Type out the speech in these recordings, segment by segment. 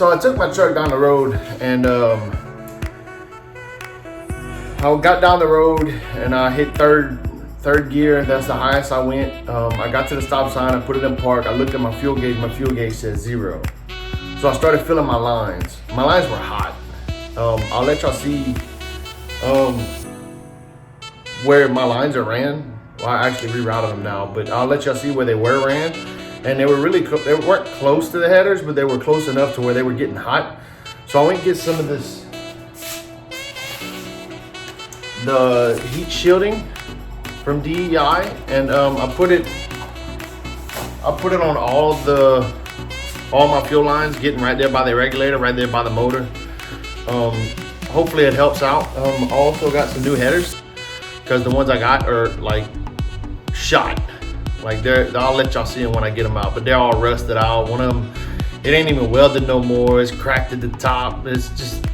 So I took my truck down the road, and I got down the road and I hit third gear. That's the highest I went. I got to the stop sign, I put it in park. I looked at my fuel gauge said 0. So I started filling my lines. My lines were hot. I'll let y'all see where my lines are ran. Well, I actually rerouted them now, but I'll let y'all see where they were ran. And they were really, they weren't close to the headers, but they were close enough to where they were getting hot. So I went and get some of this, the heat shielding from DEI, and I put it on all my fuel lines, getting right there by the regulator, right there by the motor. Hopefully it helps out. I also got some new headers, because the ones I got are like shot. Like I'll let y'all see them when I get them out, but they're all rusted out. One of them, it ain't even welded no more. It's cracked at the top. It's just,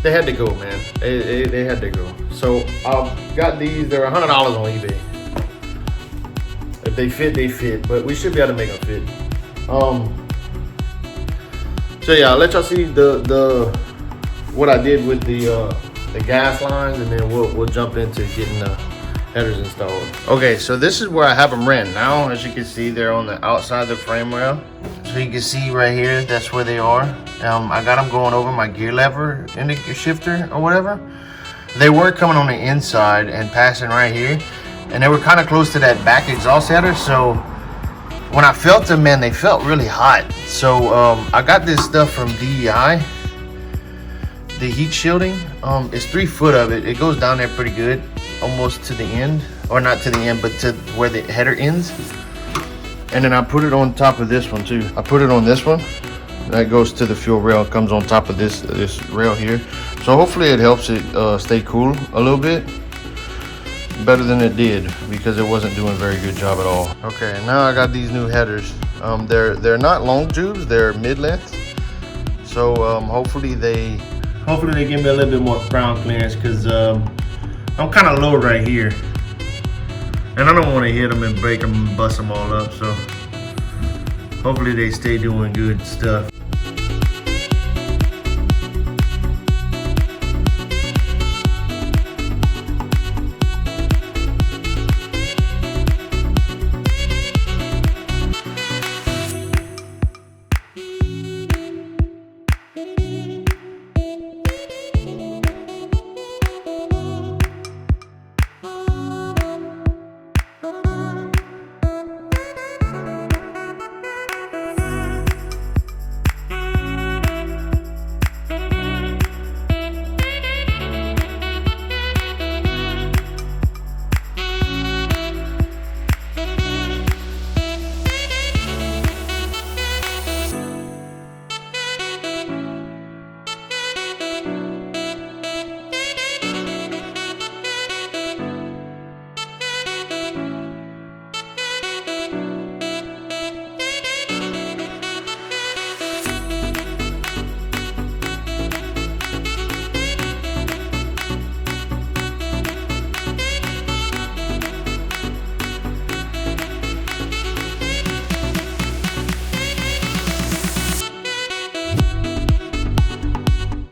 they had to go, man. They had to go. So I've got these. They're $100 on eBay. If they fit, they fit. But we should be able to make them fit. So yeah, I'll let y'all see the what I did with the gas lines, and then we'll jump into getting the headers installed. Okay, so this is where I have them ran now. As you can see, they're on the outside of the frame rail. So you can see right here, that's where they are. I got them going over my gear lever indicator shifter or whatever. They were coming on the inside and passing right here, and they were kind of close to that back exhaust header. So when I felt them, man, they felt really hot. So I got this stuff from DEI, the heat shielding. It's 3 foot of it. It goes down there pretty good, almost to the end, or not to the end, but to where the header ends. And then I put it on top of this one too. I put it on this one. That goes to the fuel rail. It comes on top of this rail here. So hopefully it helps it stay cool a little bit better than it did, because it wasn't doing a very good job at all. Okay, now I got these new headers. They're not long tubes. They're mid-length. So hopefully they give me a little bit more ground clearance, because I'm kind of low right here, and I don't want to hit them and break them and bust them all up. So hopefully they stay doing good stuff.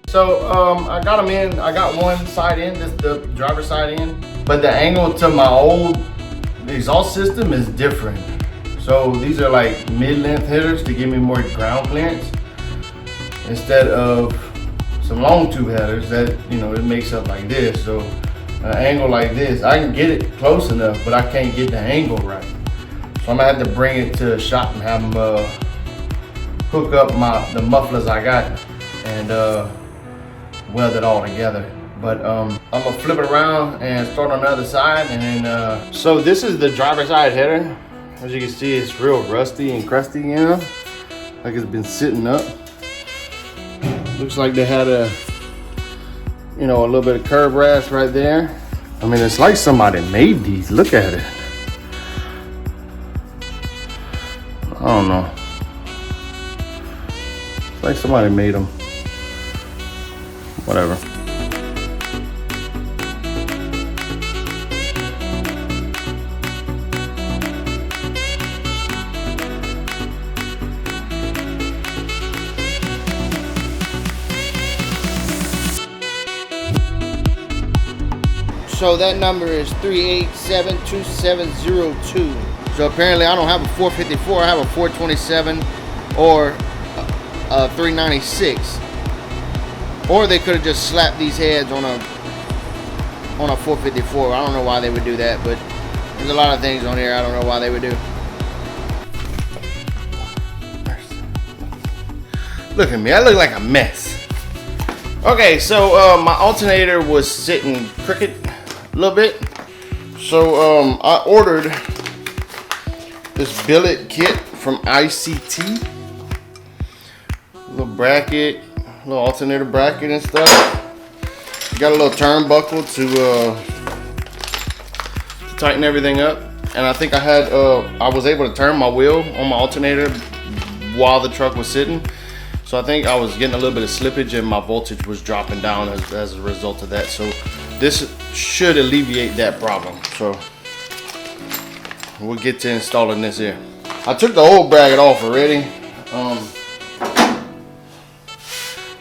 So I got them in. I got one side in, this the driver's side in, but the angle to my old exhaust system is different. So these are like mid-length headers to give me more ground clearance, instead of some long tube headers that, you know, it makes up like this. So an angle like this, I can get it close enough, but I can't get the angle right. So I'm gonna have to bring it to a shop and have them hook up the mufflers I got and weld it all together. But I'm gonna flip it around and start on the other side, and then so this is the driver's side header. As you can see, it's real rusty and crusty, you know, like it's been sitting up. Looks like they had a little bit of curb rash right there. I mean, it's like somebody made these. Look at it. I don't know. It's like somebody made them. Whatever. So that number is 3872702. So apparently I don't have a 454, I have a 427 or a 396. Or they could have just slapped these heads on a 454. I don't know why they would do that, but there's a lot of things on here I don't know why they would do. Look at me, I look like a mess. Okay, so my alternator was sitting crooked a little bit. So I ordered this billet kit from ICT. Little bracket, little alternator bracket and stuff. Got a little turnbuckle to tighten everything up. And I think I was able to turn my wheel on my alternator while the truck was sitting. So I think I was getting a little bit of slippage and my voltage was dropping down as a result of that. So this should alleviate that problem. So we'll get to installing this here. I took the old bracket off already.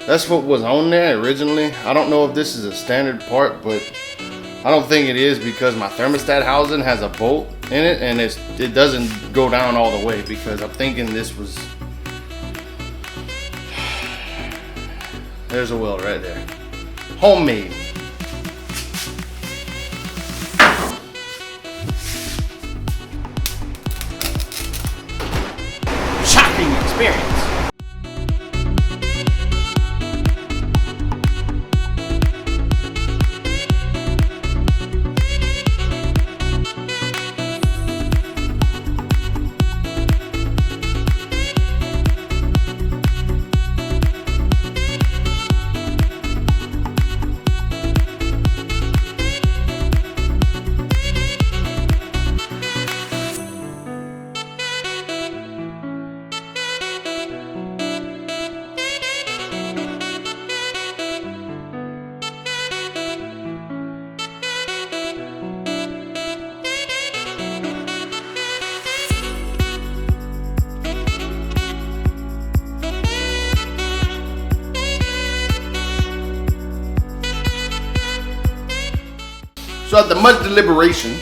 That's what was on there originally. I don't know if this is a standard part, but I don't think it is because my thermostat housing has a bolt in it and it doesn't go down all the way, because I'm thinking this was... There's a weld right there. Homemade. Shocking experience. So after much deliberation,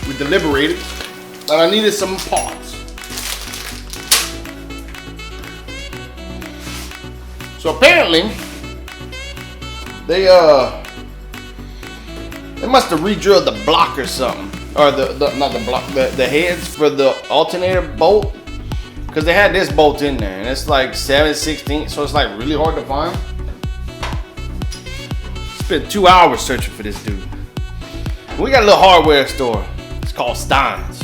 we deliberated that I needed some parts. So apparently, they must have re-drilled the block or something, or not the block, the heads for the alternator bolt, because they had this bolt in there, and it's like 7/16, so it's like really hard to find. Spent 2 hours searching for this dude. We got a little hardware store. It's called Stein's.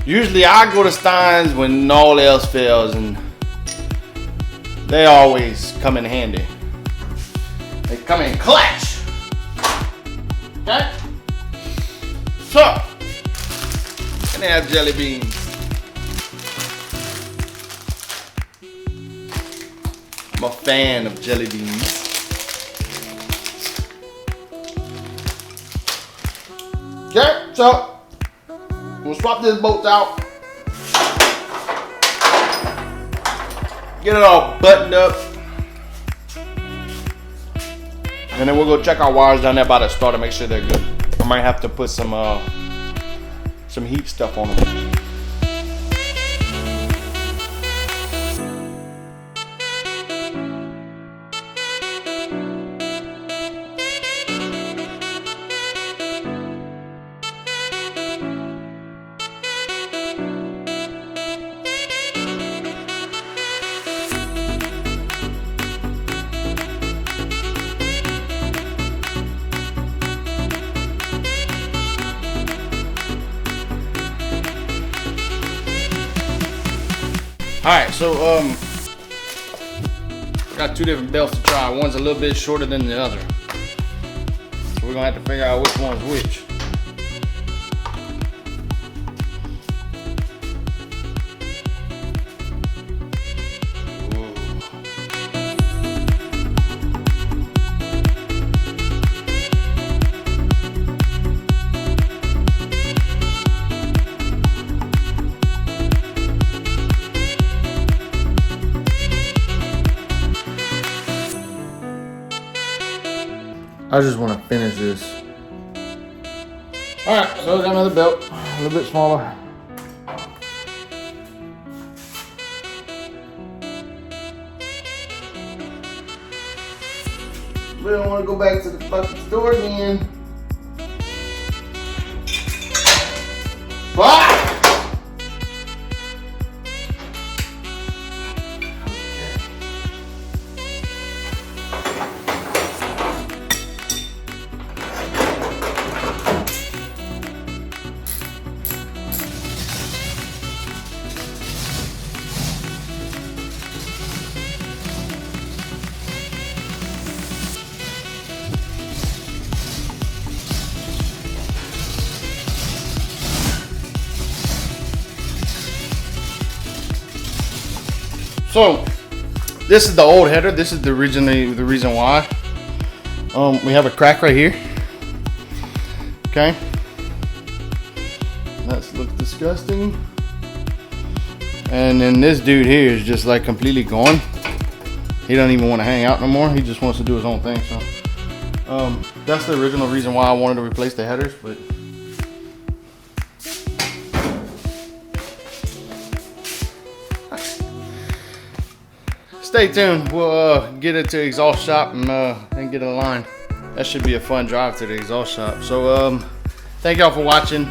Usually I go to Stein's when all else fails, and they always come in handy. They come in clutch. Okay? So, and they have jelly beans. I'm a fan of jelly beans. Okay, so we'll swap this bolt out. Get it all buttoned up. And then we'll go check our wires down there by the store to make sure they're good. I might have to put some heat stuff on them. Alright, so got two different belts to try. One's a little bit shorter than the other. So we're gonna have to figure out which one's which. I just want to finish this. All right, so I got another belt, a little bit smaller. We don't want to go back to the fucking store again. Ah! So this is the old header. This is the reason why. We have a crack right here. Okay. That looks disgusting. And then this dude here is just like completely gone. He doesn't even want to hang out no more. He just wants to do his own thing. So that's the original reason why I wanted to replace the headers, but stay tuned. We'll get it to exhaust shop and get a line. That should be a fun drive to the exhaust shop. So thank y'all for watching.